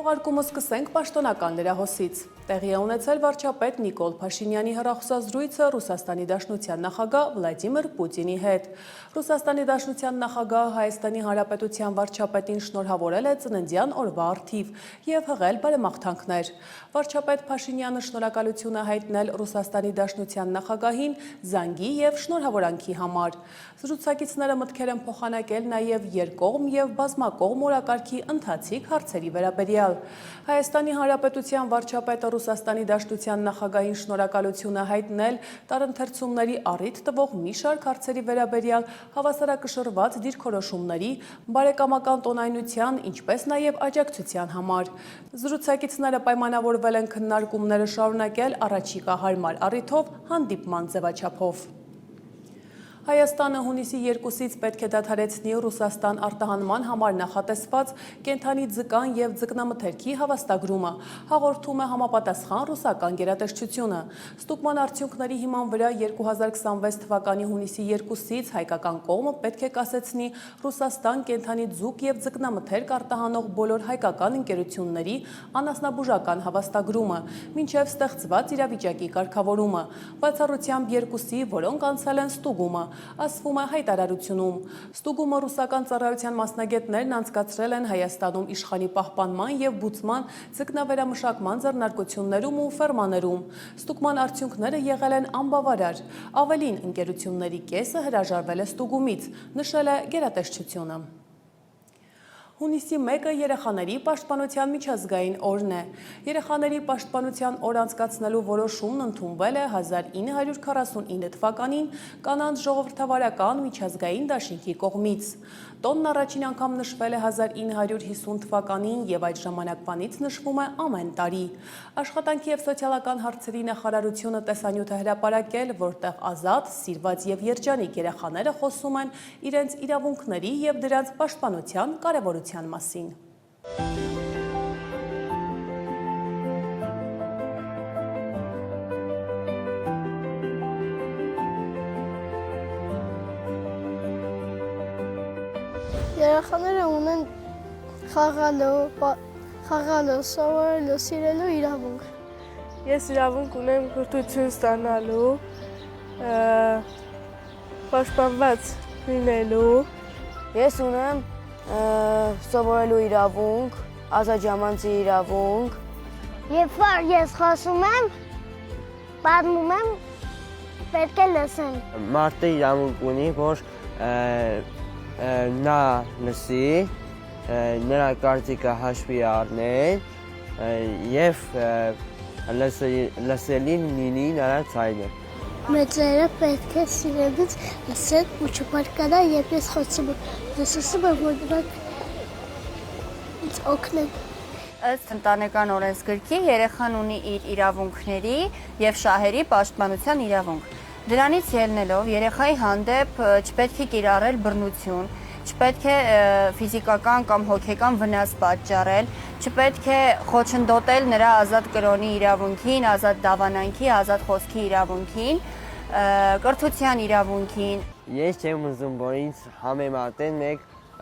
Թողարկումը սկսենք պաշտոնական լրահոսից։ Տեղի է ունեցել վարչապետ Նիկոլ Փաշինյանի հեռախոսազրույցը Ռուսաստանի Դաշնության նախագահ Վլադիմիր Պուտինի հետ։ Ռուսաստանի Դաշնության նախագահը Հայաստանի Հանրապետության վարչապետին շնորհավորել է ծննդյան օրվա առթիվ և հղել բարեմաղթանքներ։ Վարչապետ Փաշինյանը շնորհակալություն է հայտնել Ռուսաստանի Դաշնության նախագահին զանգի և շնորհավորանքի համար։ Զրուցակիցները մտքեր են փոխանակել նաև երկկողմ և բազմակողմ օրակարգի ընթացիկ հարցերի վերաբերյալ։ Հայաստանի Հանրապետության վարչապետը Ռուսաստանի Դաշնության նախագահին շնորհակալություն է հայտնել տարընթերցումների առիթ տվող մի շարք հարցերի վերաբերյալ հավասարակշռված դիրքորոշումների, բարեկամական տոնայնության, ինչպես նաև աջակցության համար։ Զրուցակիցները պայմանավորվել են քննարկումները շարունակել առաջիկա հարմար առիթով հանդիպման ձևաչափով։ Հայաստանը հունիսի 2-ից պետք է դադարեցնի Ռուսաստան արտահանման համար նախատեսված կենդանի ձկան և ձկնամթերքի հավաստագրումը, հաղորդում է համապատասխան ռուսական գերատեսչությունը։ Ստուգման արդյունքների հիման վրա 2026 թվականի հունիսի 2-ից հայկական կողմը պետք է կասեցնի Ռուսաստան կենդանի ձուկ և ձկնամթերք արտահանող բոլոր հայկական ընկերությունների անասնաբուժական հավաստագրումը, մինչև ստեղծված իրավիճակի կարգավորումը, բացառությամբ երկուսի, որոնք անցել են ստուգումը, ասվում է հայտարարությունում։ Ստուգումը ռուսական ծառայության մասնագետներն անցկացրել են Հայաստանում իշխանի պահպանման և բուծման ձկնավերամշակման ձեռնարկություններում ու ֆերմաներում։ Ստուգման արդյունքները եղել են անբավարար։ Ավելին, ընկերությունների կեսը հրաժարվել է ստուգումից, նշել է գերատեսչությունը։ Հունիսի 1-ը երեխաների պաշտպանության միջազգային օրն է։ Երեխաների պաշտպանության օր անցկացնելու որոշումն ընդունվել է 1949 թվականին կանանց ժողովրդավարական միջազգային դաշինքի կողմից։ Տոնն առաջին անգամ նշվել է 1950 թվականին և այդ ժամանակվանից նշվում է ամեն տարի։ Աշխատանքի և սոցիալական հարցերի նախարարությունը տեսանյութ է հրապարակել, որտեղ ազատ, սիրված և երջանիկ երեխաները խոսում են իրենց իրավունքների և դրանց պաշտպանության կարևորության մասին։ Երեխաները ունեն խաղալու, սովորելու, սիրելու իրավունք։ Ես իրավունք ունեմ կրթություն ստանալու, պաշտպանված լինելու։ Ես ունեմ սովորելու իրավունք, ազատ ժամանցի իրավունք։ Երբ որ ես խոսում եմ, պատմում եմ, պետք է լսեն։ Մարդը իրավունք ունի, որ նա լսի, նրա կարծիքը հաշվի առնել և լսելին լինի նրա ցայնը։ Մեծերը պետք է սիրելից լսեն ու չփառկանան, երբ ես խոսում եմ, լսում եմ, որ նրանք ինձ օգնեն։ Ըստ ընտանեկան օրենսգրքի երեխան ունի իր իրավունքների և շահերի պաշտպանության իրավունք։ Դրանից ելնելով երեխայի հանդեպ չպետք է կիրառել բռնություն, չպետք է ֆիզիկական կամ հոգեկան վնաս պատճառել, չպետք է խոչընդոտել նրա ազատ կրոնի իրավունքին, ազատ դավանանքի, ազատ խոսքի իրավունքին, կրթության իրավունքին։ Ես չեմ ուզում, որ ինձ համեմատեն մեկ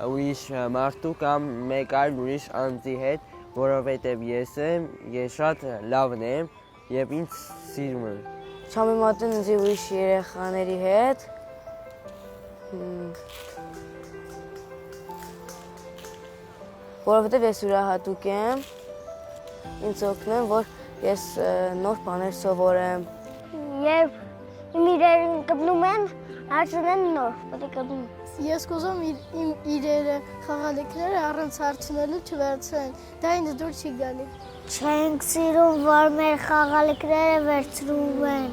ուրիշ մարդու կամ մեկ այլ ուրիշ անձի հետ, որովհետև ես շատ լավն եմ և ինձ սիրում եմ։ Չհամեմատեն ինձ ուրիշ երեխաների հետ, որովհետև ես յուրահատուկ եմ, ինձ օգնում, որ ես նոր բաներ սովորեմ։ Երբ իմ իրերին կպնում են, հարցնեն նոր, պետք է կպնում։ Ես կուզում իմ իրերը, խաղալիքները առանց հարցնելու չվերցնեն, դա ինձ դուր չի գալի։ Չենք սիրում, որ մեր խաղալիքները վերցնում են։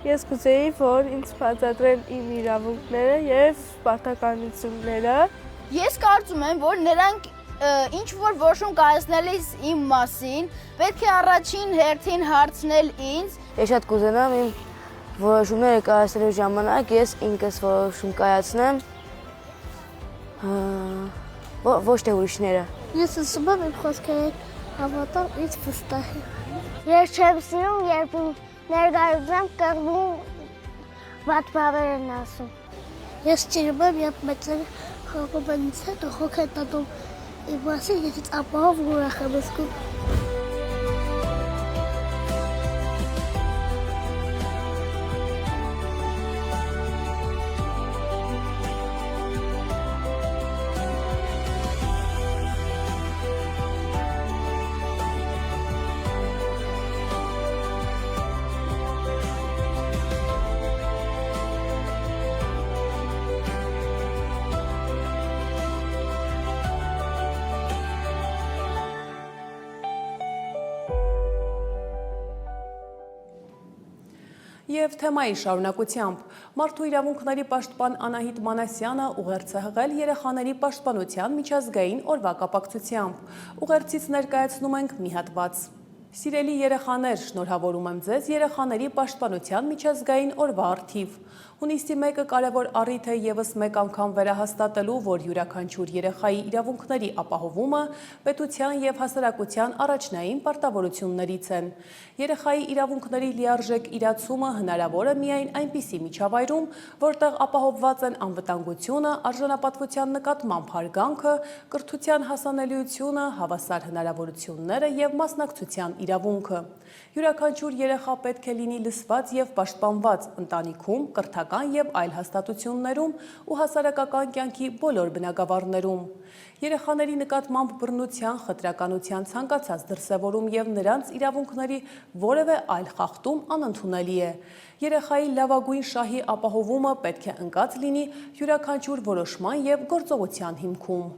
Ես կուզեի, որ ինձ բացատրեն իմ իրավունքները և պարտականությունները։ Ես կարծում եմ, որ նրանք ինչ-որ որոշում կայացնելիս իմ մասին, պետք է առաջին հերթին հարցնել ինձ։ Ես շատ կուզենամ իմ որոշումները կայացնելու ժամանակ ես ինքս որոշում կայացնեմ, ոչ թե ուրիշները։ Ես ասում եմ իմ խոսքերը հավատամ, ինձ վստահ եմ։ Ես չեմ սիրում, երբ իմ ներկայությամբ կռվում վատ բաներ են ասում։ Ես սիրում եմ, երբ մեծերը խաղում են ինձ հետ ու հոգ են տանում Իմ մասին ես ապահով ուրախ եմ զգում։ Եվ թեմայի շարունակությամբ մարդու իրավունքների պաշտպան Անահիտ Մանասյանը ուղերձ է հղել երեխաների պաշտպանության միջազգային օրվա կապակցությամբ։ Ուղերձից ներկայացնում ենք մի հատված։ Սիրելի երեխաներ, շնորհավորում եմ ձեզ երեխաների պաշտպանության միջազգային օրվա առթիվ։ Հունիսի 1-ը կարևոր առիթ է ևս մեկ անգամ վերահաստատելու, որ յուրաքանչյուր երեխայի իրավունքների ապահովումը պետության և հասարակության առաջնային պարտավորություններից են։ Երեխայի իրավունքների լիարժեք իրացումը հնարավոր է միայն այնպիսի միջավայրում, որտեղ ապահովված են անվտանգությունը, արժանապատվության նկատմամբ հարգանքը, կրթության հասանելիությունը, հավասար հնարավորությունները և մասնակցության իրավունքը։ Յուրաքանչյուր երեխա պետք է լինի լսված և պաշտպանված ընտանիքում, կրթական և այլ հաստատություններում ու հասարակական կյանքի բոլոր բնագավառներում։ Երեխաների նկատմամբ բռնության, խտրականության ցանկացած դրսևորում և նրանց իրավունքների որևէ այլ խախտում անընդունելի է։ Երեխայի լավագույն շահի ապահովումը պետք է ընկած լինի յուրաքանչյուր որոշման և գործողության հիմքում։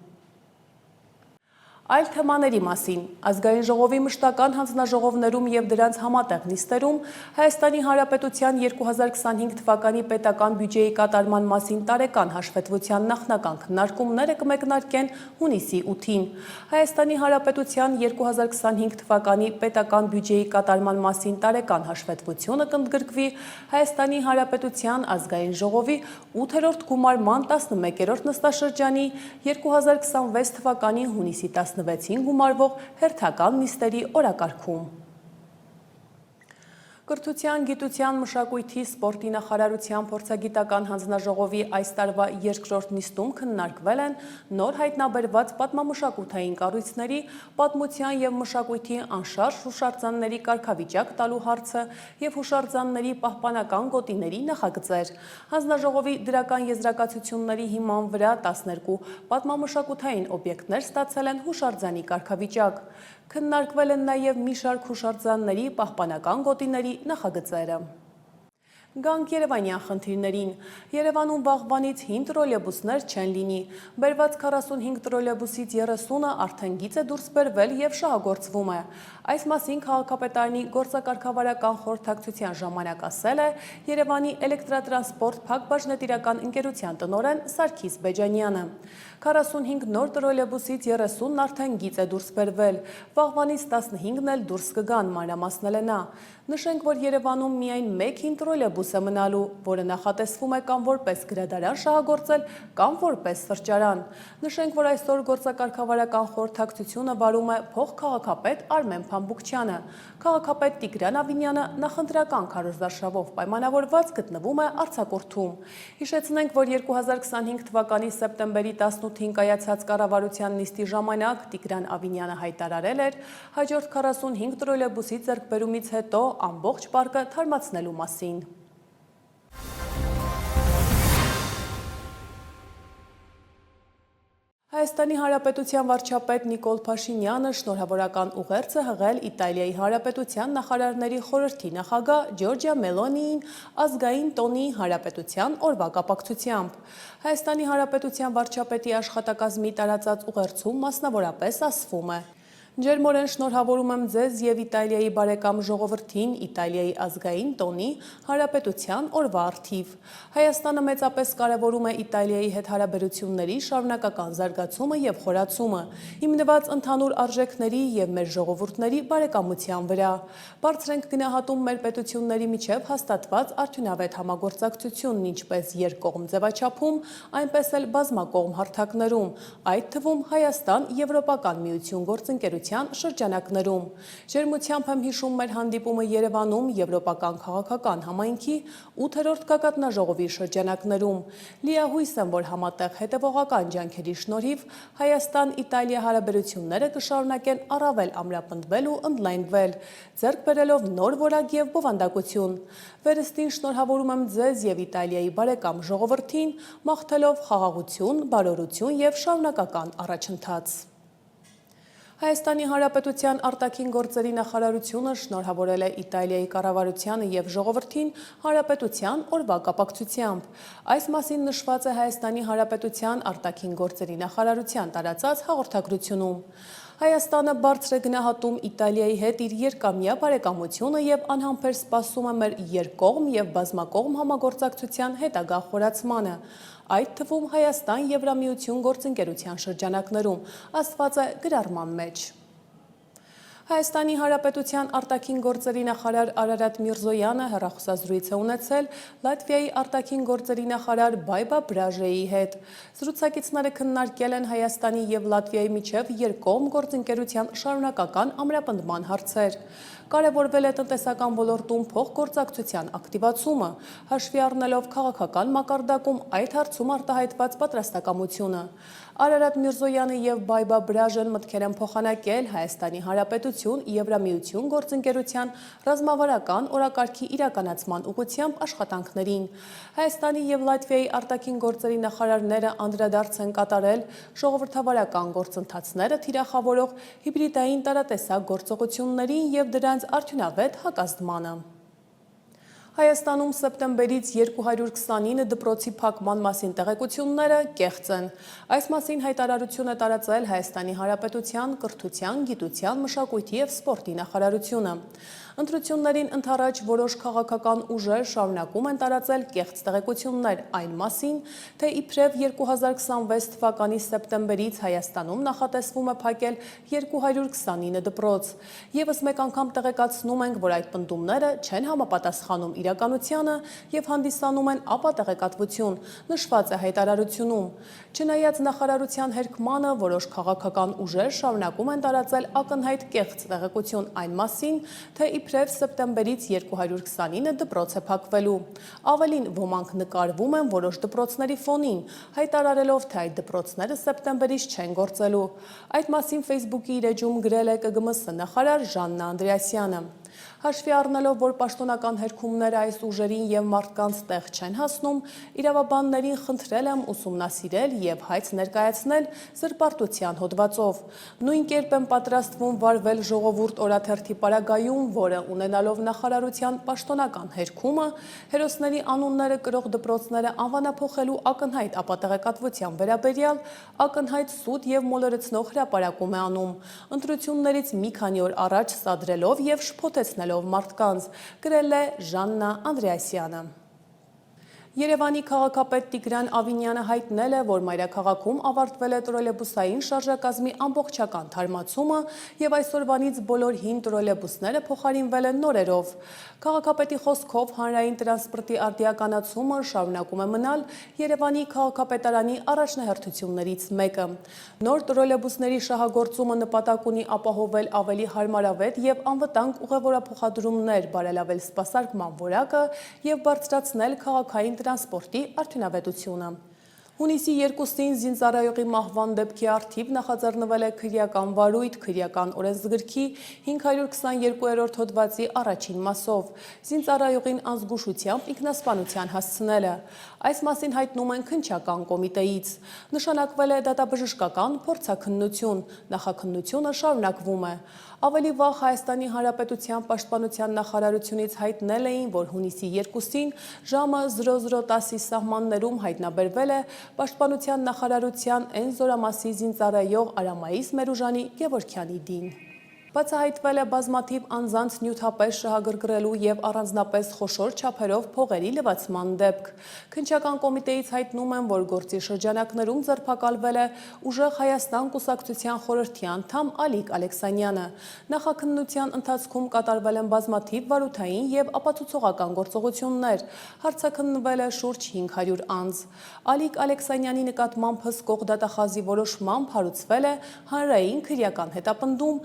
Այլ թեմաների մասին Ազգային ժողովի մշտական հանձնաժողովներում և դրանց համատեղ նիստերում Հայաստանի Հանրապետության 2025 թվականի պետական բյուջեի կատարման մասին տարեկան հաշվետվության նախնական քննարկումները կմեկնարկեն հունիսի 8-ին։ Հայաստանի Հանրապետության 2025 թվականի պետական բյուջեի կատարման մասին տարեկան հաշվետվությունը կընդգրկվի Հայաստանի Հանրապետության Ազգային ժողովի 8-րդ գումարման 11-րդ նստաշրջանի 2026 թվականի հունիսի 16-ին գումարվող հերթական նիստերի օրակարգում։ Կրթության, գիտության, մշակույթի, սպորտի նախարարության փորձագիտական հանձնաժողովի այս տարվա երկրորդ նիստում քննարկվել են նոր հայտնաբերված պատմամշակութային կառույցների, պատմության և մշակույթի անշարժ հուշարձանների կարգավիճակ տալու հարցը և հուշարձանների պահպանական գոտիների նախագծեր։ Հանձնաժողովի դրական եզրակացությունների հիման վրա 12 պատմամշակութային օբյեկտներ ստացել են հուշարձանի կարգավիճակ։ Քննարկվել են նաև մի շարք հուշարձանների պահպանական գոտիների նախագծերը։ Գանք երևանյան խնդիրներին։ Երևանում վաղվանից 5 տրոլեյբուսներ չեն լինի։ Բերված 45 տրոլեյբուսից 30-ը արդեն գիծ է դուրս բերվել և շահագործվում է։ Այս մասին քաղաքապետարանի գործակարգավարական խորհրդակցության ժամանակ ասել է Երևանի էլեկտրատրանսպորտ փակ բաժնետիրական ընկերության տնօրեն Սարգիս Բեջանյանը։ 45 նոր տրոլեյբուսից 30-ն արդեն գիծ է դուրս բերվել, վաղվանից 15-ն էլ դուրս կգան, մանրամասնել է նա։ Նշենք, որ Երևանում միայն մեկ հին տրոլեյբուս է մնալու, որը նախատեսվում է կամ որպես գրադարան շահագործել, կամ որպես սրճարան։ Նշենք, որ այսօր գործակարգավարական խորհրդակցությունը վարում է փոխքաղաքապետ Արմեն Փամբուկչյանը։ Քաղաքապետ Տիգրան Ավինյանը նախընտրական քարոզարշավով պայմանավորված գտնվում է արձակուրդում։ Հիշեցնենք, որ 2025 թվականի սեպտեմբերի 18-ին կայացած կառավարության նիստի ժամանակ Տիգրան Ավինյանը հայտարարել էր հաջորդ 45 տրոլեյբուսի ձեռքբերումից հետո ամբողջ պարկը թարմացնելու մասին։ Հայաստանի Հանրապետության վարչապետ Նիկոլ Փաշինյանը շնորհավորական ուղերձ է հղել Իտալիայի Հանրապետության նախարարների խորհրդի նախագահ Ջորջիա Մելոնիին ազգային տոնի Հանրապետության օրվա կապակցությամբ։ Հայաստանի Հանրապետության վարչապետի աշխատակազմի տարածած ուղերձում մասնավորապես ասվում է. Ջերմորեն շնորհավորում եմ ձեզ և Իտալիայի բարեկամ ժողովրդին Իտալիայի ազգային տոնի Հանրապետության օրվա առթիվ։ Հայաստանը մեծապես կարևորում է Իտալիայի հետ հարաբերությունների շարունակական զարգացումը և խորացումը, հիմնված ընդհանուր արժեքների և մեր ժողովուրդների բարեկամության վրա։ Բարձր ենք գնահատում մեր պետությունների միջև հաստատված արդյունավետ համագործակցությունն ինչպես երկկողմ ձևաչափում, այնպես էլ բազմակողմ հարթակներում, այդ թվում Հայաստան-Եվրոպական միություն գործընկերության գործընկերության շրջանակներում։ Ջերմությամբ եմ հիշում մեր հանդիպումը Երևանում Եվրոպական քաղաքական համայնքի 8-րդ գագաթնաժողովի շրջանակներում։ Լիահույս եմ, որ համատեղ հետևողական ջանքերի շնորհիվ Հայաստան-Իտալիա հարաբերությունները կշարունակեն առավել ամրապնդվել ու ընդլայնվել, ձեռք բերելով նոր որակ և բովանդակություն։ Վերստին շնորհավորում եմ ձեզ և Իտալիայի բարեկամ ժողովրդին, մաղթելով խաղաղություն, բարօրություն և շարունակական առաջընթաց։ Հայաստանի Հանրապետության արտաքին գործերի նախարարությունը շնորհավորել է Իտալիայի կառավարությանը և ժողովրդին Հանրապետության օրվա կապակցությամբ։ Այս մասին նշված է Հայաստանի Հանրապետության արտաքին գործերի նախարարության տարածած հաղորդագրությունում։ Հայաստանը բարձր է գնահատում Իտալիայի հետ իր երկամյա բարեկամությունը և անհամբեր սպասում է մեր երկկողմ և բազմակողմ համագործակցության հետագա խորացմանը, այդ թվում Հայաստան-Եվրամիություն գործընկերության շրջանակներում, ասված է գրառման մեջ։ Հայաստանի Հանրապետության արտաքին գործերի նախարար Արարատ Միրզոյանը հեռախոսազրույց է ունեցել Լատվիայի արտաքին գործերի նախարար Բայբա Բրաժեի հետ։ Զրուցակիցները քննարկել են Հայաստանի և Լատվիայի միջև երկկողմ գործընկերության շարունակական ամրապնդման հարցեր։ Կարևորվել է տնտեսական ոլորտում փոխգործակցության ակտիվացումը, հաշվի առնելով քաղաքական մակարդակում այդ հարցում արտահայտված պատրաստակամությունը։ Արարատ Միրզոյանը և Բայբա Բրաժեն մտքեր են փոխանակել Հայաստանի Հանրապետություն Եվրամիություն գործընկերության ռազմավարական օրակարգի իրականացման ուղղությամբ աշխատանքներին։ Հայաստանի և Լատվիայի արտաքին գործերի նախարարները անդրադարձ են կատարել ժողովրդավարական գործընթացները թիրախավորող հիբրիդային տարատեսակ գործողություններին և դրանց արդյունավետ հակազդմանը։ Հայաստանում սեպտեմբերից 229 դպրոցի փակման մասին տեղեկությունները կեղծ են։ Այս մասին հայտարարություն է տարածել Հայաստանի Հանրապետության կրթության, գիտության, մշակույթի և սպորտի նախարարությունը։ Ընտրություններին ընդառաջ որոշ քաղաքական ուժեր շարունակում են տարածել կեղծ տեղեկություններ այն մասին, թե իբրև 2026 թվականի սեպտեմբերից Հայաստանում նախատեսվում է փակել 229 դպրոց։ Եվս մեկ անգամ տեղեկացնում ենք, որ այդ պնդումները չեն համապատասխանում իրականությանը և հանդիսանում են ապատեղեկատվություն, նշված է հայտարարությունում։ Չնայած նախարարության հերքմանը, որոշ քաղաքական ուժեր շարունակում են տարածել ակնհայտ կեղծ տեղեկություն այն մասին, թե իբրև սեպտեմբերից 229 դպրոց է փակվելու։ Ավելին, ոմանք նկարվում են որոշ դպրոցների ֆոնին, հայտարարելով, թե այդ դպրոցները սեպտեմբերից չեն գործելու։ Այդ մասին Facebook-ի իր էջում գրել է ԿԳՄՍ նախարար Ժաննա Անդրեասյանը։ Հաշվի առնելով, որ պաշտոնական հերքումները այս ուժերին և մարդկանց տեղ չեն հասնում, իրավաբաններին խնդրել եմ ուսումնասիրել և հայց ներկայացնել զրպարտության հոդվածով։ Նույն կերպ եմ պատրաստվում վարվել ժողովուրդ օրաթերթի պարագայում, որը ունենալով նախարարության պաշտոնական հերքումը, հերոսների անունները կրող դպրոցները անվանափոխելու ակնհայտ ապատեղեկատվության վերաբերյալ ակնհայտ սուտ և մոլորեցնող հրապարակում է անում, ընտրություններից մի քանի օր առաջ սադրելով և շփոթեցնելով մարդկանց, գրել է Ժաննա Անդրեասյանը։ Երևանի քաղաքապետ Տիգրան Ավինյանը հայտնել է, որ մայրաքաղաքում ավարտվել է տրոլեյբուսային շարժակազմի ամբողջական թարմացումը և այսօրվանից բոլոր հին տրոլեյբուսները փոխարինվել են նորերով։ Քաղաքապետի խոսքով հանրային տրանսպորտի արդիականացումը շարունակում է մնալ Երևանի քաղաքապետարանի առաջնահերթություններից մեկը։ Նոր տրոլեյբուսների շահագործումը նպատակ ունի ապահովել ավելի հարմարավետ և անվտանգ ուղևորափոխադրումներ, բարելավել սպասարկման որակը և բարձրացնել քաղաքային տրանսպորտի արդյունավետությունը։ Հունիսի 2-ին զինծառայողի մահվան դեպքի առթիվ նախաձեռնվել է քրեական վարույթ քրեական օրենսգրքի 522-րդ հոդվածի առաջին մասով՝ զինծառայողին անզգուշությամբ ինքնասպանության հասցնելը։ Այս մասին հայտնում են քննչական կոմիտեից։ Նշանակվել է դատաբժշկական փորձաքննություն, նախաքննությունը շարունակվում է։ Ավելի վաղ Հայաստանի Հանրապետության պաշտպանության նախարարությունից հայտնել էին, որ հունիսի 2-ին ժամը 00:10-ի սահմաններում հայտնաբերվել է Պաշտպանության նախարարության N զորամասի զինծառայող Արամայիս Մերուժանի Գևորգյանի դին։ Բացահայտվել է բազմաթիվ անձանց նյութապես շահագրգռելու և առանձնապես խոշոր չափերով փողերի լվացման դեպք։ Քննչական կոմիտեից հայտնում են, որ գործի շրջանակներում ձերբակալվել է Ուժեղ Հայաստան կուսակցության խորհրդի անդամ Ալիկ Ալեքսանյանը։ Նախաքննության ընթացքում կատարվել են բազմաթիվ վարութային և ապացուցողական գործողություններ։ Հարցաքննվել է շուրջ 500 անձ։ Ալիկ Ալեքսանյանի նկատմամբ հսկող դատախազի որոշմամբ հարուցվել է հանրային քրեական հետապնդում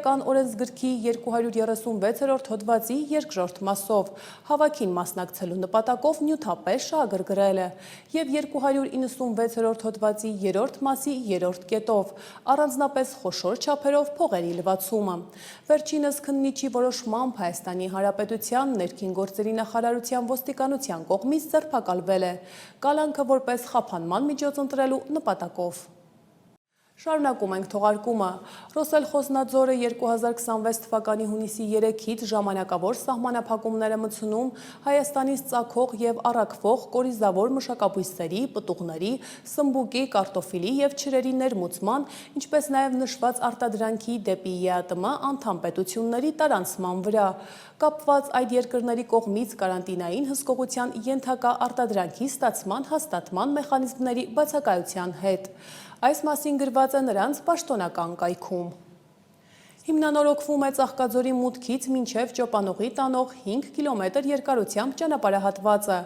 քրեական օրենսգրքի 236-րդ հոդվածի երկրորդ մասով հավաքին մասնակցելու նպատակով նյութապես շահագրգռել է և 296-րդ հոդվածի 3-րդ մասի 3-րդ կետով առանձնապես խոշոր չափերով փողերի լվացումը։ Վերջինս քննիչի որոշմամբ Հայաստանի Հանրապետության ներքին գործերի նախարարության ոստիկանության կողմից ձերբակալվել է կալանքը որպես խափանման միջոց ընտրելու նպատակով։ Շարունակում ենք թողարկումը։ Ռոսելխոզնաձորը 2026 թվականի հունիսի 3-ից ժամանակավոր սահմանափակումներ է մտցնում Հայաստանից ծագող և առաքվող կորիզավոր մշակաբույսերի, պտուղների, սմբուկի, կարտոֆիլի և չրերի ներմուծման, ինչպես նաև նշված արտադրանքի դեպի ԵԱՏՄ անդամ պետությունների տարանցման վրա։ Կապված այդ երկրների կողմից կարանտինային հսկողության ենթակա արտադրանքի ստացման հաստատման մեխանիզմների բացակայության հետ։ Այս մասին գրված է նրանց պաշտոնական կայքում։ Հիմնանորոգվում է Ծաղկաձորի մուտքից մինչև Ճոպանուղի տանող 5 կիլոմետր երկարությամբ ճանապարհահատվածը։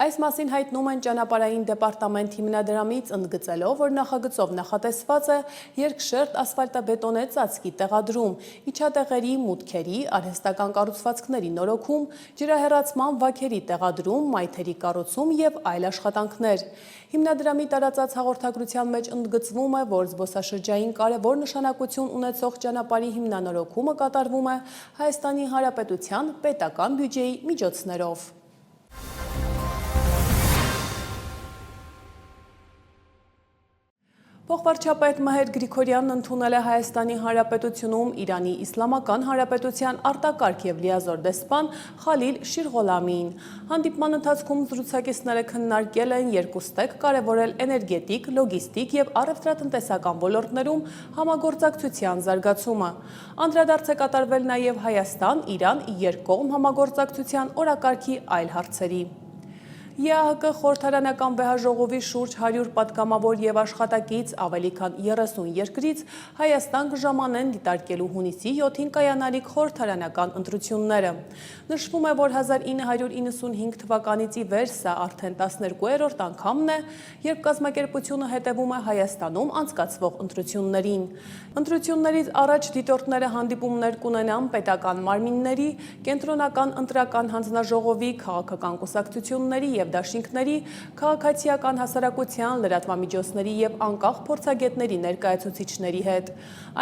Այս մասին հայտնում են ճանապարհային դեպարտամент հիմնադրամից, ընդգծելով, որ նախագծով նախատեսված է երկշերտ ասֆալտաբետոնե ծածկի տեղադրում, իջատեղերի, մուտքերի, արհեստական կառուցվածքների նորոգում, ջրահեռացման վագերի տեղադրում, մայթերի կառուցում և այլ աշխատանքներ։ Հիմնադրամի տարածած հաղորդագրության մեջ ընդգծվում է, որ զբոսաշրջային կարևոր նշանակություն ունեցող ճանապարհի հիմնանորոգումը կատարվում է Հայաստանի Հանրապետության պետական բյուջեի միջոցներով։ Փոխվարչապետ Մհեր Գրիգորյանն ընդունել է Հայաստանի Հանրապետությունում Իրանի Իսլամական Հանրապետության արտակարգ և լիազոր դեսպան Խալիլ Շիրղոլամիին։ Հանդիպման ընթացքում զրուցակիցները քննարկել են երկուստեք կարևորել էներգետիկ, լոգիստիկ և առևտրատնտեսական ոլորտներում համագործակցության զարգացումը։ Անդրադարձ է կատարվել նաև Հայաստան-Իրան երկկողմ համագործակցության օրակարգի այլ հարցերի։ ԵԱՀԿ խորհրդարանական վեհաժողովի շուրջ 100 պատգամավոր և աշխատակից ավելի քան 30 երկրից Հայաստան կժամանեն դիտարկելու հունիսի 7-ին կայանալիք խորհրդարանական ընտրությունները։ Նշվում է, որ 1995 թվականից ի վեր սա արդեն 12-րդ անգամն է, երբ կազմակերպությունը հետևում է Հայաստանում անցկացվող ընտրություններին։ Ընտրություններից առաջ դիտորդները հանդիպումներ կունենան պետական մարմինների, կենտրոնական ընտրական հանձնաժողովի, քաղաքական կուսակցությունների և դաշինքների, քաղաքացիական հասարակության, լրատվամիջոցների և անկախ փորձագետների ներկայացուցիչների հետ։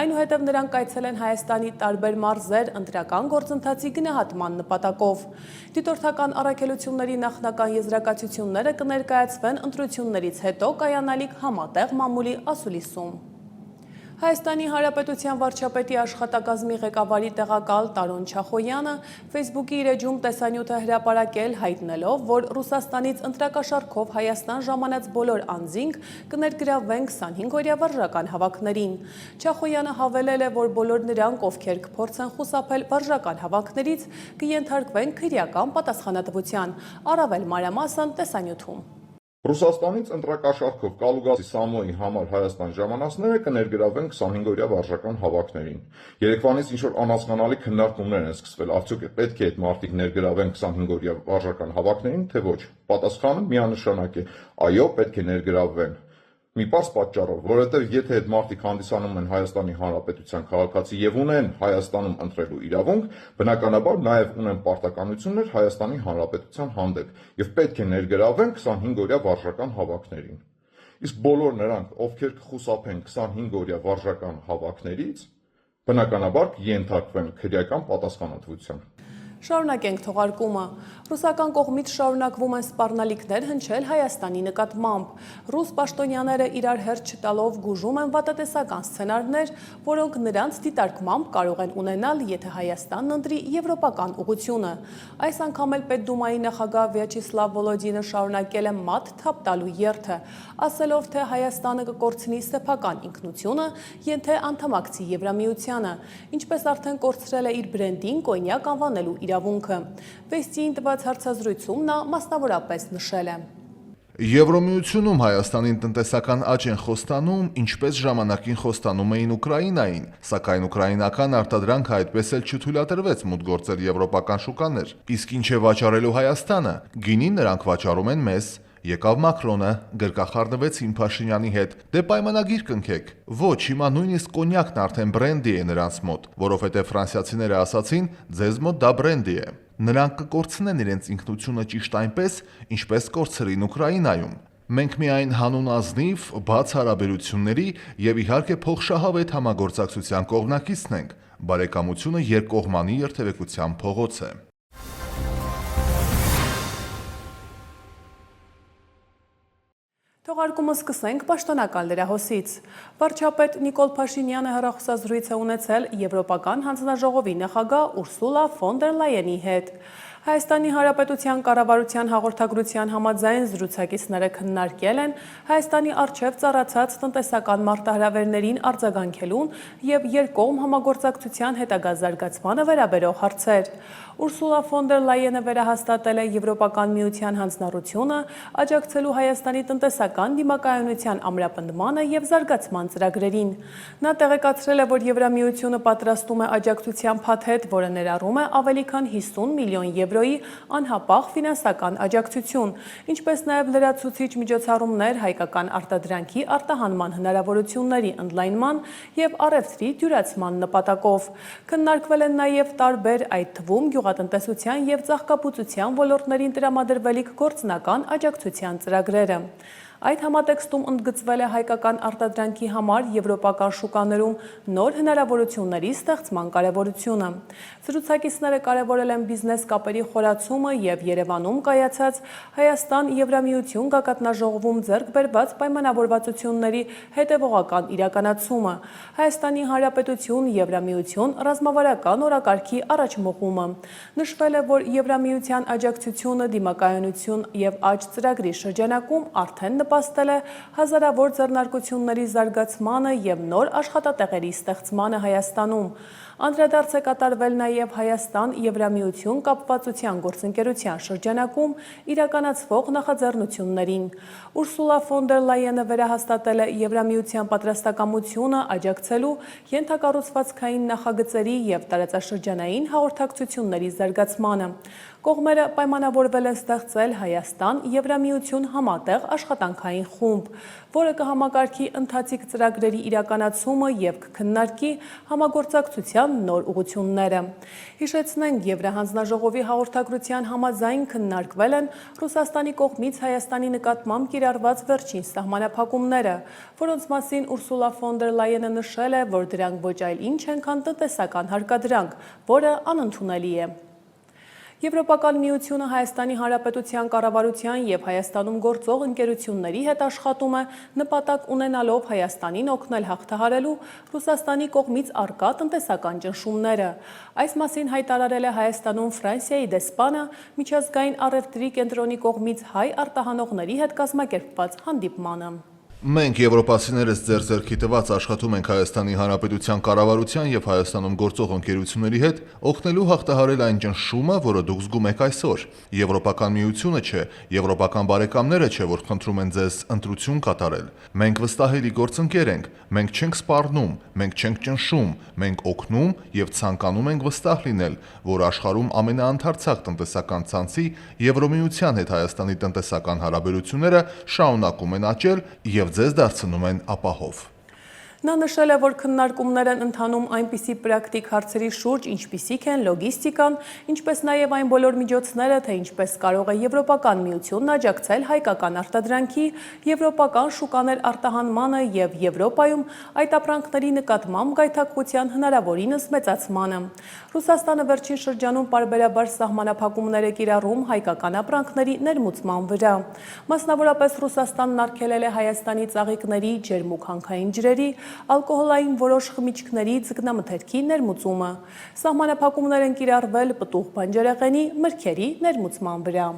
Այնուհետև նրանք այցել են Հայաստանի տարբեր մարզեր ընտրական գործընթացի գնահատման նպատակով։ Դիտորդական առաքելությունների նախնական եզրակացությունները կներկայացվեն ընտրություններից հետո կայանալիք համատեղ մամուլի ասուլիսում։ Հայաստանի Հանրապետության վարչապետի աշխատակազմի ղեկավարի տեղակալ Տարոն Չախոյանը Facebook-ի իր էջում տեսանյութ է հրապարակել, հայտնելով, որ Ռուսաստանից ընտրակաշառքով Հայաստան ժամանած բոլոր անձինք կներգրավվեն 25-օրյա վարժական հավաքներին։ Չախոյանը հավելել է, որ բոլոր նրանք, ովքեր կփորձեն խուսափել վարժական հավաքներից, կենթարկվեն քրեական պատասխանատվության։ Առավել մանրամասն տեսանյութում։ Ռուսաստանից ընտրակաշառքով Կալուգասի Սամոյի համար Հայաստան ժամանածները կներգրավվեն 25-օրյա վարժական հավաքներին։ Երեկվանից ինչ-որ անհասկանալի քննարկումներ են սկսվել, արդյոք պետք է այդ մարդիկ ներգրավվեն 25-օրյա վարժական հավաքներին, թե ոչ։ Պատասխանը միանշանակ է՝ այո, պետք է ներգրավվեն։ Մի պարզ պատճառով, որովհետև եթե այդ մարդիկ հանդիսանում են Հայաստանի Հանրապետության քաղաքացի եւ ունեն Հայաստանում ընտրելու իրավունք, բնականաբար նաեւ ունեն պարտականություններ Հայաստանի Հանրապետության հանդեպ եւ պետք է ներգրավվեն 25-օրյա վարժական հավաքներին։ Իսկ բոլոր նրանք, ովքեր կխուսափեն 25-օրյա վարժական հավաքներից, բնականաբար կենթարկվեն քրեական պատասխանատվության։ Շարունակենք թողարկումը։ Ռուսական կողմից շարունակվում են սպառնալիքներ հնչել Հայաստանի նկատմամբ։ Ռուս պաշտոնյաները իրար հերթ չտալով գուժում են վատատեսական սցենարներ, որոնք նրանց դիտարկմամբ կարող են ունենալ, եթե Հայաստանն ընտրի եվրոպական ուղղությունը։ Այս անգամ էլ Պետդումայի նախագահ Վյաչեսլավ Վոլոդինը շարունակել է մատ թափ տալու երթը, ասելով, թե Հայաստանը կկորցնի սեփական ինքնությունը, եթե անդամակցի Եվրամիությանը, ինչպես արդեն կորցրել է իր բրենդին կոնյակ անվանելու իրավունքը։ Վեստիին տված հարցազրույցում նա մասնավորապես նշել է. Եվրոմիությունում Հայաստանին տնտեսական աճ են խոստանում, ինչպես ժամանակին խոստանում էին Ուկրաինային, սակայն ուկրաինական արտադրանքը այդպես էլ չթույլատրվեց մուտք գործել եվրոպական շուկաներ։ Իսկ ինչ է վաճառելու Հայաստանը, գինին նրանք վաճառում են մեզ։ Եկավ Մակրոնը, գրկախառնվեց Իմ Փաշինյանի հետ, դե պայմանագիր կնքեք։ Ոչ, հիմա նույնիսկ կոնյակն արդեն բրենդի է նրանց մոտ, որովհետև ֆրանսիացիները ասացին, ձեզ մոտ դա բրենդի է։ Նրանք կկորցնեն իրենց ինքնությունը ճիշտ այնպես, ինչպես կորցրին Ուկրաինայում։ Մենք միայն հանուն ազնիվ, բաց հարաբերությունների եւ իհարկե փոխշահավետ համագործակցության կողմնակիցն ենք։ Բարեկամությունը երկկողմանի երթևեկության փողոց է։ Թողարկումը սկսենք պաշտոնական լրահոսից։ Վարչապետ Նիկոլ Փաշինյանը հեռախոսազրույց է ունեցել Եվրոպական հանձնաժողովի նախագահ Ուրսուլա ֆոն դեր Լայենի հետ։ Հայաստանի Հանրապետության կառավարության հաղորդագրության համաձայն զրուցակիցները քննարկել են Հայաստանի առջև ծառացած տնտեսական մարտահրավերներին արձագանքելուն եւ երկկողմ համագործակցության հետագա զարգացմանը վերաբերող հարցեր։ Ուրսուլա ֆոն դեր Լայենը վերահաստատել է Եվրոպական միության հանձնառությունը աջակցելու Հայաստանի տնտեսական դիմակայունության ամրապնդմանը եւ զարգացման ծրագրերին։ Նա տեղեկացրել է, որ Եվրամիությունը պատրաստում է աջակցության փաթեթ, որը ներառում է ավելի քան 50 միլիոն եվրոյի անհապաղ ֆինանսական աջակցություն, ինչպես նաև լրացուցիչ միջոցառումներ հայկական արտադրանքի արտահանման հնարավորությունների ընդլայնման եւ առևտրի դյուրացման նպատակով։ Քննարկվել են նաև տարբեր, այդ թվում գյուղատնտեսության եւ ծաղկաբուծության ոլորտներին տրամադրվելիք գործնական աջակցության ծրագրերը։ Այդ համատեքստում ընդգծվել է հայկական արտադրանքի համար եվրոպական շուկաներում նոր հնարավորությունների ստեղծման կարևորությունը։ Զրուցակիցները կարևորել են բիզնես կապերի խորացումը եւ Երևանում կայացած Հայաստան-Եվրամիություն գագաթնաժողովում ձեռք բերված պայմանավորվածությունների հետևողական իրականացումը, Հայաստանի Հանրապետություն Եվրամիություն ռազմավարական օրակարգի առաջմղումը։ Նշվել է, որ Եվրամիության աջակցությունը դիմակայունություն եւ աճ ծրագրի շրջանակում արդեն նպաստել է հազարավոր ձեռնարկությունների զարգացմանը եւ նոր աշխատատեղերի ստեղծմանը Հայաստանում։ Անդրադարձ է կատարվել նաև Հայաստան-Եվրամիություն կապվածության գործընկերության շրջանակում իրականացվող նախաձեռնություններին։ Ուրսուլա ֆոն դեր Լայենը վերահաստատել է Եվրամիության պատրաստակամությունը աջակցելու ենթակառուցվածքային նախագծերի եւ տարածաշրջանային հաղորդակցությունների զարգացմանը։ Կողմերը պայմանավորվել են ստեղծել Հայաստան-Եվրամիություն համատեղ աշխատանքային խումբ, որը կհամակարգի ընթացիկ ծրագրերի իրականացումը եւ կքննարկի համագործակցության նոր ուղղությունները։ Հիշեցնենք, Եվրահանձնաժողովի հաղորդագրության համաձայն քննարկվել են Ռուսաստանի կողմից Հայաստանի նկատմամբ կիրառված վերջին սահմանափակումները, որոնց մասին Ուրսուլա ֆոն դեր Լայենը նշել է, որ դրանք ոչ այլ ինչ են, քան տնտեսական հարկադրանք, որը անընդունելի է։ Եվրոպական միությունը Հայաստանի Հանրապետության կառավարության եւ Հայաստանում գործող ընկերությունների հետ աշխատում է նպատակ ունենալով Հայաստանին օգնել հաղթահարելու Ռուսաստանի կողմից առկա տնտեսական ճնշումները։ Այս մասին հայտարարել է Հայաստանում Ֆրանսիայի դեսպանը միջազգային առևտրի կենտրոնի կողմից հայ արտահանողների հետ կազմակերպված հանդիպմանը։ Մենք եվրոպացիներս ձեր ձեռքի տված աշխատում ենք Հայաստանի Հանրապետության կառավարության եւ Հայաստանում գործող ընկերությունների հետ օգնելու հաղթահարել այն ճնշումը, որը դուք զգում եք այսօր։ Եվրոպական միությունը չէ, եվրոպական բարեկամները չէ, որ խնդրում են ձեզ ընտրություն կատարել։ Մենք վստահելի գործընկեր ենք, մենք չենք սպառնում, մենք չենք ճնշում, մենք օգնում եւ ցանկանում ենք վստահ լինել, որ աշխարհում ամենաանթարցակ տնտեսական ցանցի Եվրոմիության հետ Հայաստանի տնտեսական հարաբերությունները շարունակում են աճել եւ ձեզ դարձնում են ապահով։ Նա նշել է, որ քննարկումներ են ընթանում այնպիսի պրակտիկ հարցերի շուրջ, ինչպիսիք են լոգիստիկան, ինչպես նաև այն բոլոր միջոցները, թե ինչպես կարող է Եվրոպական միությունն աջակցել հայկական արտադրանքի, եվրոպական շուկաներ արտահանմանը և Եվրոպայում այդ ապրանքների նկատմամբ գայթակղության հնարավորինս մեծացմանը։ Ռուսաստանը վերջին շրջանում պարբերաբար սահմանափակումներ է կիրառում հայկական ապրանքների ներմուծման վրա։ Մասնավորապես Ռուսաստանն արգելել է Հայաստանի ծաղիկների, ջերմուկհանքային ջրերի, ալկոհոլային որոշ խմիչքների ձկնամթերքի ներմուծումը։ Սահմանափակումներ են կիրառվել պտուղ բանջարեղենի, մրգերի ներմուծման վրա։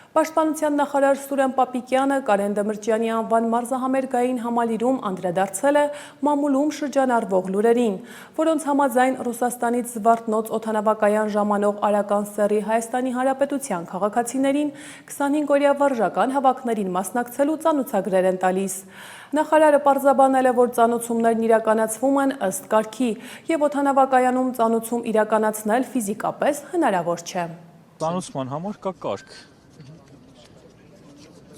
Պաշտպանության նախարար Սուրեն Պապիկյանը Կարեն Դեմիրճյանի անվան մարզահամերգային համալիրում անդրադարձել է մամուլում շրջանառվող լուրերին, որոնց համաձայն Ռուսաստանից Զվարթնոց օդանավակայան ժամանող Արական սեռի Հայաստանի Հանրապետության քաղաքացիներին 25-օրյա վարժական հավաքներին մասնակցելու ծանոթագրեր են տալիս։ Նախարարը պարզաբանել է, որ ծանոթումներն իրականացվում են ըստ կարգի և օդանավակայանում ծանոթում իրականացնել ֆիզիկապես հնարավոր չէ։ Ծանոթման համար կա կարգ։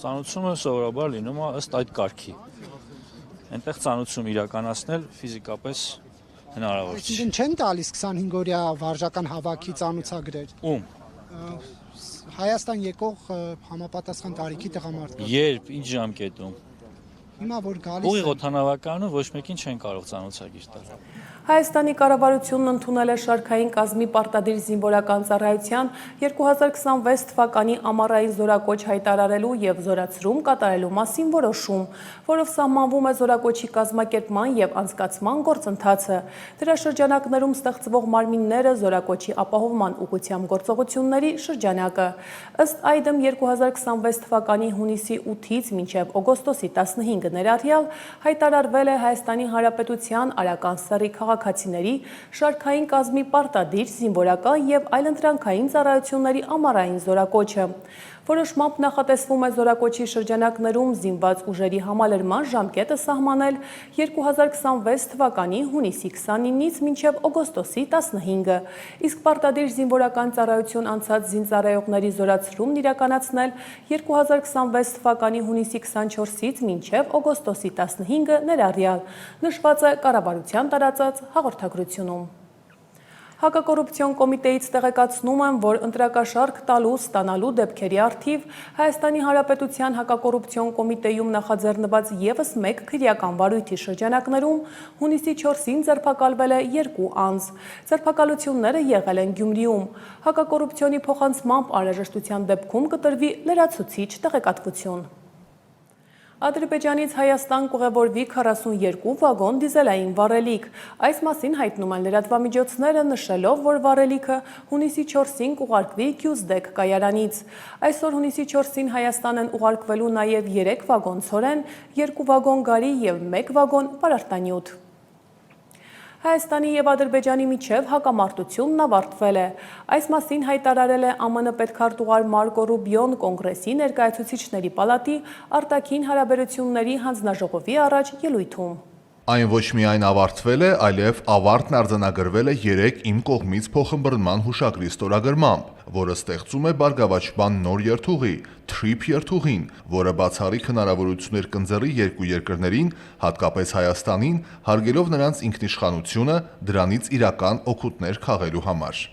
Ծանոթումը սովորաբար լինում է ըստ այդ կարգի։ Այնտեղ ծանոթում իրականացնել ֆիզիկապես հնարավոր չէ։ Այսինքն չեն տալիս 25-օրյա վարժական հավաքի ծանոթագրեր։ Ում։ Հայաստան եկող համապատասխան տարիքի տղամարդկանց։ Երբ, ինչ ժամկետում։ Հիմա որ գալիս Ուղիղ օդանավակայանում ոչ մեկին չեն կարող ծանոթագիր տալ։ Հայաստանի կառավարությունն ընդունել է շարքային կազմի պարտադիր զինվորական ծառայության 2026 թվականի ամառային զորակոչ հայտարարելու և զորացրում կատարելու մասին որոշում, որով սահմանվում է զորակոչի կազմակերպման և անցկացման գործընթացը, դրա շրջանակներում ստեղծվող մարմինները, զորակոչի ապահովման ուղղությամբ գործողությունների շրջանակը։ Ըստ այդմ 2026 թվականի հունիսի 8-ից մինչև օգոստոսի 15-ը ներառյալ հայտարարվել է Հայաստանի Հանրապետության Արական սեռի քաղաքացիների շարքային կազմի պարտադիր զինվորական և այլընտրանքային ծառայությունների ամառային զորակոչը։ Որոշմամբ նախատեսվում է զորակոչի շրջանակներում զինված ուժերի համալրման ժամկետը սահմանել 2026 թվականի հունիսի 29-ից մինչև օգոստոսի 15-ը, իսկ պարտադիր զինվորական ծառայություն անցած զինծառայողների զորացումն իրականացնել 2026 թվականի հունիսի 24-ից մինչև օգոստոսի 15-ը ներառյալ, նշված է կառավարության տարածած հաղորդագրությունում։ Հակակոռուպցիոն կոմիտեից տեղեկացնում են, որ ընտրակաշարք տալու ստանալու դեպքերի առթիվ Հայաստանի Հանրապետության հակակոռուպցիոն կոմիտեում նախաձեռնված ևս մեկ քրեական վարույթի շրջանակներում հունիսի 4-ին ձերբակալվել է 2 անձ։ Ձերբակալությունները եղել են Գյումրիում։ Հակակոռուպցիոնի փոխանցմամբ անհրաժեշտության դեպքում կտրվի լրացուցիչ տեղեկատվություն։ Ադրբեջանից Հայաստան կուղևորվի 42 վագոն դիզելային վառելիք։ Այս մասին հայտնում են լրատվամիջոցները, նշելով, որ վառելիքը հունիսի 4-ին կուղարկվի Գյուզդեկ կայարանից։ Այսօր հունիսի 4-ին Հայաստան են ուղարկվելու նաև 3 վագոն ցորեն, 2 վագոն գարի և 1 վագոն պարարտանյութ։ Հայաստանի և Ադրբեջանի միջև հակամարտությունն ավարտվել է։ Այս մասին հայտարարել է ԱՄՆ պետքարտուղար Մարկո Ռուբիոն կոնգրեսի ներկայացուցիչների պալատի արտաքին հարաբերությունների հանձնաժողովի առաջ ելույթում։ Այն ոչ միայն ավարտվել է, այլև ավարտն արձանագրվել է 3 իմ կողմից փոխըմբռնման հուշագրի ստորագրմամբ, որը ստեղծում է բարգավաճման նոր երթուղի, TRIP երթուղին, որը բացառիկ հնարավորություններ կընձեռի երկու երկրներին, հատկապես Հայաստանին, հարգելով նրանց ինքնիշխանությունը, դրանից իրական օգուտներ քաղելու համար։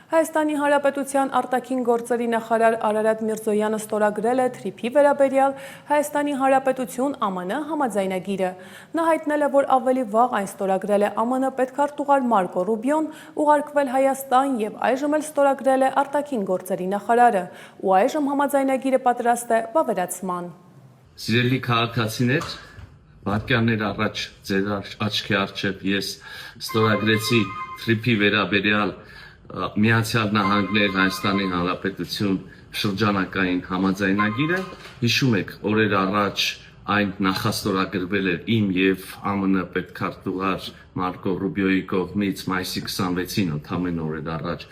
Հայաստանի Հանրապետության արտաքին գործերի նախարար Արարատ Միրզոյանը ստորագրել է TRIP-ի վերաբերյալ Հայաստանի Հանրապետություն ԱՄՆ համաձայնագիրը։ Նա հայտնել է, որ ավելի վաղ այն ստորագրել է ԱՄՆ պետքարտուղար Մարկո Ռուբիոն, ուղարկվել Հայաստան և այժմ էլ ստորագրել է արտաքին գործերի նախարարը, ու այժմ համաձայնագիրը պատրաստ է վավերացման։ Սիրելի քաղաքացիներ, վայրկյաններ առաջ ձեր աչքի առջև ես ստորագրեցի TRIP-ի վերաբերյալ Միացյալ Նահանգներ Հայաստանի Հանրապետություն շրջանակային համաձայնագիրը, հիշում եք, օրեր առաջ այն նախաստորագրվել էր իմ և ԱՄՆ պետքարտուղար Մարկո Ռուբիոյի կողմից մայիսի 26-ին, ընդամենը օրեր առաջ,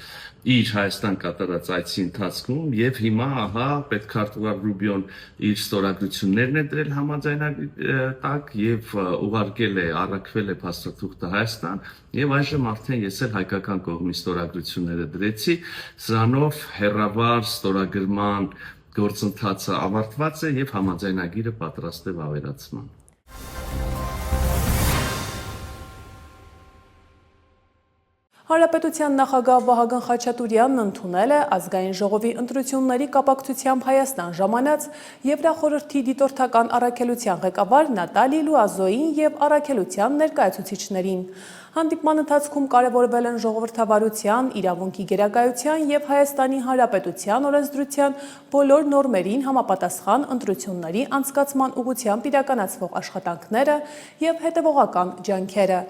իր Հայաստան կատարած այցի ընթացքում, եւ հիմա ահա պետքարտուղար Ռուբիոն իր ստորագրություններն է դրել համաձայնագրի տակ եւ ուղարկել է, առաքվել է փաստաթուղթը Հայաստան, եւ այժմ արդեն ես էլ հայկական կողմի ստորագրությունները դրեցի, սրանով հերավար ստորագրման գործընթացը ավարտված է եւ համաձայնագիրը պատրաստ է վավերացման։ Հանրապետության նախագահ Վահագն Խաչատուրյանն ընդունել է ազգային ժողովի ընտրությունների կապակցությամբ Հայաստան ժամանած Եվրախորհրդի դիտորդական առաքելության ղեկավար Նատալի Լուազոին և առաքելության ներկայացուցիչներին։ Հանդիպման ընթացքում կարևորվել են ժողովրդավարության, իրավունքի գերակայության և Հայաստանի Հանրապետության օրենսդրության բոլոր նորմերին համապատասխան ընտրությունների անցկացման ուղղությամբ իրականացվող աշխատանքները և հետևողական ջանքերը։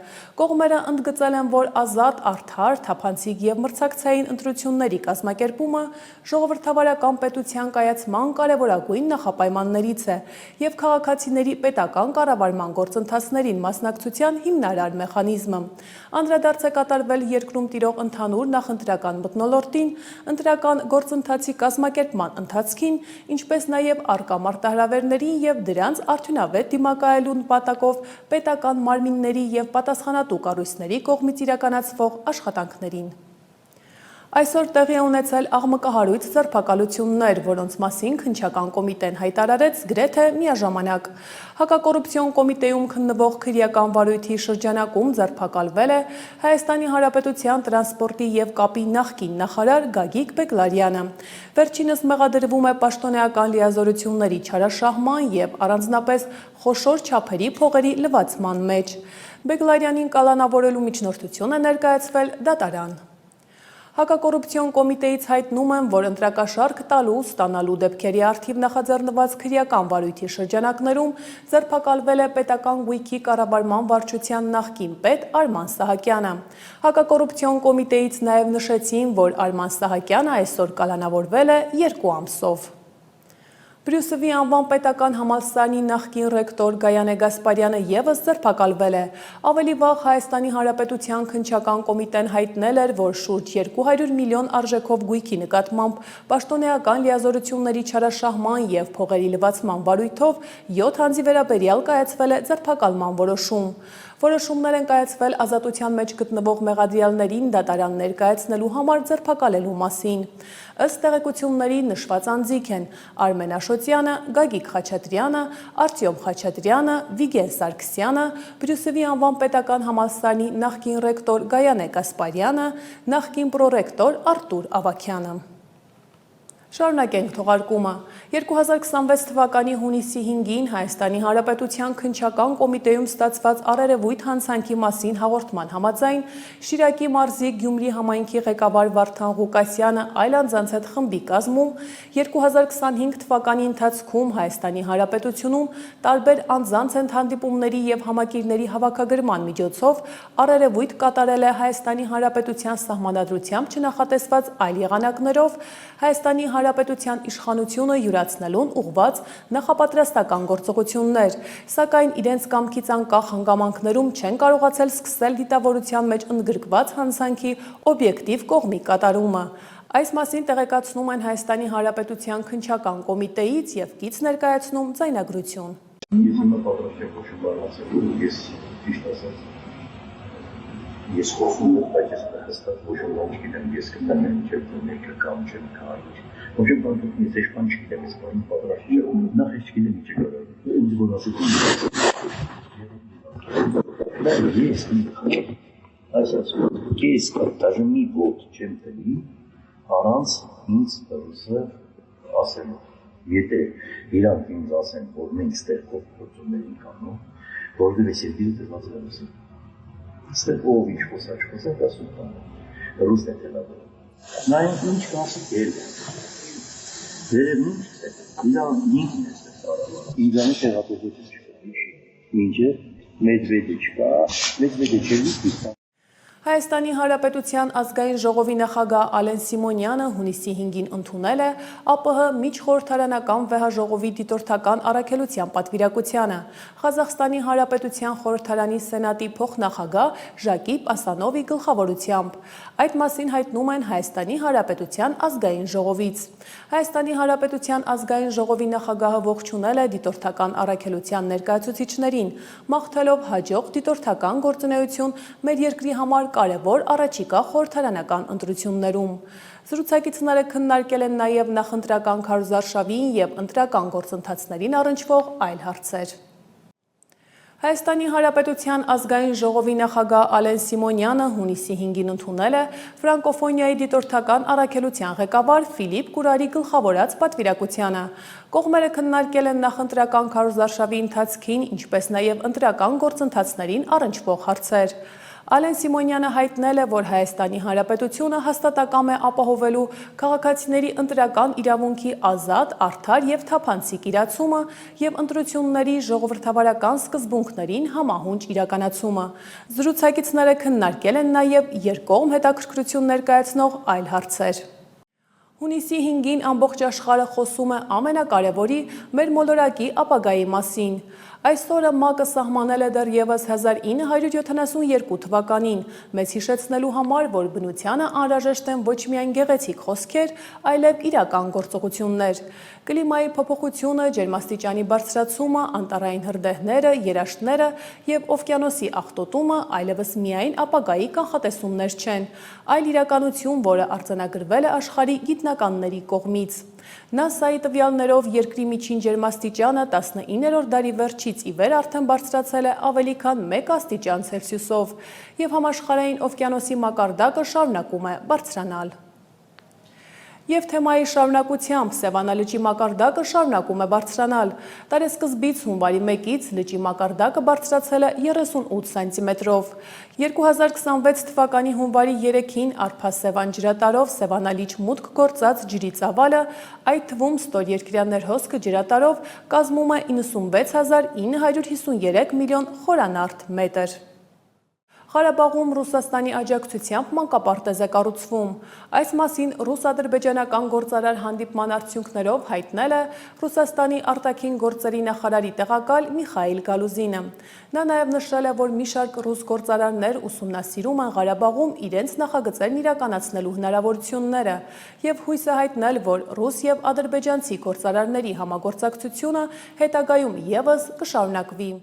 Կողմերը ընդգծել են, որ ազատ, արդար, թափանցիկ և մրցակցային ընտրությունների կազմակերպումը ժողովրդավարական պետության կայացման կարևորագույն նախապայմաններից է և քաղաքացիների պետական կառավարման գործընթացներին մասնակցության հիմնարար մեխանիզմը։ Անդրադարձ է կատարվել երկրում տիրող ընդհանուր նախընտրական մթնոլորտին, ընտրական գործընթացի կազմակերպման ընթացքին, ինչպես նաև առկա մարտահրավերներին և դրանց արդյունավետ դիմակայելու նպատակով պետական մարմինների և պատասխանատու կառույցների կողմից իրականացվող աշխատանքներին։ Այսօր տեղի է ունեցել աղմկահարույց ձերբակալություններ, որոնց մասին քննչական կոմիտեն հայտարարեց գրեթե միաժամանակ։ Հակակոռուպցիոն կոմիտեում քննվող քրեական վարույթի շրջանակում ձերբակալվել է Հայաստանի Հանրապետության տրանսպորտի և կապի նախկին նախարար Գագիկ Բեգլարյանը։ Վերջինս մեղադրվում է պաշտոնեական լիազորությունների չարաշահման և առանձնապես խոշոր չափերի փողերի լվացման մեջ։ Բեգլարյանին կալանավորելու միջնորդություն է ներկայացվել դատարան։ Հակակոռուպցիոն կոմիտեից հայտնում են, որ ընտրակաշառք տալու ստանալու դեպքերի առթիվ նախաձեռնված քրեական վարույթի շրջանակներում ձերբակալվել է պետական գույքի կառավարման վարչության նախկին պետ Արման Սահակյանը։ Հակակոռուպցիոն կոմիտեից նաև նշեցին, որ Արման Սահակյանը այսօր կալանավորվել է 2 ամսով։ Բրյուսովի անվան պետական համալսարանի նախկին ռեկտոր Գայանե Գասպարյանը ևս ձերբակալվել է։ Ավելի վաղ Հայաստանի Հանրապետության քննչական կոմիտեն հայտնել էր, որ շուրջ 200 միլիոն արժեքով գույքի նկատմամբ պաշտոնեական լիազորությունների չարաշահման և փողերի լվացման վարույթով 7 անձի վերաբերյալ կայացվել է ձերբակալման որոշում։ Որոշումներ են կայացվել ազատության մեջ գտնվող մեղադրյալներին դատարան ներկայացնելու համար ձերբակալելու մասին։ Ըստ տեղեկությունների նշված անձիկ են Արմեն Աշոտյանը, Գագիկ Խաչատրյանը, Արտյոմ Խաչատրյանը, Վիգեն Սարգսյանը, Բրյուսովի անվան պետական համալսարանի նախկին ռեկտոր Գայանե Գասպարյանը, նախկին պրոռեկտոր Արտուր Ավագյանը։ Շարունակենք թողարկումը։ 2026 թվականի հունիսի 5-ին Հայաստանի Հանրապետության քննչական կոմիտեում ստացված առերևույթ հանցանքի մասին հաղորդման համաձայն Շիրակի մարզի Գյումրի համայնքի ղեկավար Վարդան Ղուկասյանը այլ անձանց հետ խմբի կազմում 2025 թվականի ընթացքում Հայաստանի Հանրապետությունում տարբեր անձանց հետ հանդիպումների և համակիրների հավաքագրման միջոցով առերևույթ կատարել է Հայաստանի Հանրապետության սահմանադրությամբ չնախատեսված այլ եղանակներով Հայաստանի Հանրապետության իշխանությունը յուրացնելուն ուղղված նախապատրաստական գործողություններ, սակայն իրենց կամքից անկախ հանգամանքներում չեն կարողացել սկսել դիտավորության մեջ ընդգրկված հանցանքի օբյեկտիվ կողմի կատարումը։ Այս մասին տեղեկացնում են Հայաստանի Հանրապետության քննչական կոմիտեից և կից ներկայացնում ձայնագրություն։ Ես խոսում եմ, բայց ես հստակ ոչ ոք չգիտեմ, ես կտամ եմ չեմ կամ չեմ կարող։ Ոչ ոք ես ես բան չգիտեմ, ես բան պատրաստ չեմ։ Նախ ես չգիտեմ ինչ կարող։ Ինձ որ ասում եմ։ Ես даже մի ոտ չեմ տալի առանց ինձ ռուսը ասելու։ Եթե իրանք ինձ ասեն, որ մենք ստեղ փոխություններ ենք անում, որովհետև ես երկիրը դրված եմ ռուսը։ Ստեղ ով ինչ խոսա, ասում բան, ռուսն է թելավորում։ Նայենք ինչ կասի էլ է։ Վերև ինչ է, իրան ինքն է ստեղ կարավարը։ Ինձանի տեղատողություն չկա, մինչև Մեդվեդը չկա, Մեդվեդը չելիս Հայաստանի Հանրապետության ազգային ժողովի նախագահ Ալեն Սիմոնյանը հունիսի 5-ին ընդունել է ԱՊՀ միջխորհրդարանական վեհաժողովի դիտորդական առաքելության պատվիրակությանը Ղազախստանի Հանրապետության խորհրդարանի սենատի փոխնախագահ Ժակիպ Ասանովի գլխավորությամբ։ Այդ մասին հայտնում են Հայաստանի Հանրապետության ազգային ժողովից։ Հայաստանի Հանրապետության ազգային ժողովի նախագահը ողջունել է դիտորդական առաքելության ներկայացուցիչներին, մաղթելով հաջող դիտորդական գործունեություն մեր երկրի համար կարևոր առաջիկա խորհրդարանական ընտրություններում։ Զրուցակիցները քննարկել են նաև նախընտրական քարոզարշավին և ընտրական գործընթացներին առնչվող այլ հարցեր։ Հայաստանի Հանրապետության ազգային ժողովի նախագահ Ալեն Սիմոնյանը հունիսի 5-ին ընդունել է ֆրանկոֆոնիայի դիտորդական առաքելության ղեկավար Ֆիլիպ Կուրարի գլխավորած պատվիրակությանը։ Կողմերը քննարկել են նախընտրական քարոզարշավի ընթացքին, ինչպես նաև ընտրական գործընթացներին առնչվող հարցեր։ Ալեն Սիմոնյանը հայտնել է, որ Հայաստանի Հանրապետությունը հաստատակամ է ապահովելու քաղաքացիների ընտրական իրավունքի ազատ, արդար և թափանցիկ իրացումը և ընտրությունների ժողովրդավարական սկզբունքներին համահունչ իրականացումը։ Զրուցակիցները քննարկել են նաև երկկողմ հետաքրքրություն ներկայացնող այլ հարցեր։ Հունիսի 5-ին ամբողջ աշխարհը խոսում է ամենակարևորի մեր մոլորակի ապագայի մասին։ Այս օրը ՄԱԿ-ը սահմանել է դեռևս 1972 թվականին, մեզ հիշեցնելու համար, որ բնությանը անհրաժեշտ են ոչ միայն գեղեցիկ խոսքեր, այլև իրական գործողություններ։ Կլիմայի փոփոխությունը, ջերմաստիճանի բարձրացումը, անտառային հրդեհները, երաշտները և օվկիանոսի աղտոտումը այլևս միայն ապագայի կանխատեսումներ չեն, այլ իրականություն, որը արձանագրվել է աշխարհի գիտնականների կողմից։ ՆԱՍԱ-ի տվյալներով երկրի միջին ջերմաստիճանը 19-րդ դարի վերջից ի վեր արդեն բարձրացել է ավելի քան 1 աստիճան Ցելսիուսով, և համաշխարհային օվկիանոսի մակարդակը շարունակում է բարձրանալ։ Եվ թեմայի շարունակությամբ Սևանա լճի մակարդակը շարունակում է բարձրանալ։ Տարեսկզբից հունվարի 1-ից լճի մակարդակը բարձրացել է 38 սանտիմետրով։ 2026 թվականի հունվարի 3-ին Արփա-Սևան ջրատարով Սևանա լիճ մուտք գործած ջրի ծավալը, այդ թվում ստորերկրյա ներհոսքը ջրատարով, կազմում է 96,953 միլիոն խորանարդ մետր։ Ղարաբաղում Ռուսաստանի աջակցությամբ մանկապարտեզ է կառուցվում։ Այս մասին ռուս-ադրբեջանական գործարար հանդիպման արդյունքներով հայտնել է Ռուսաստանի արտաքին գործերի նախարարի տեղակալ Միխայիլ Գալուզինը։ Նա նաև նշել է, որ մի շարք ռուս գործարարներ ուսումնասիրում են Ղարաբաղում իրենց նախագծերն իրականացնելու հնարավորությունները և հույս է հայտնել, որ ռուս և ադրբեջանցի գործարարների համագործակցությունը հետագայում ևս կշարունակվի։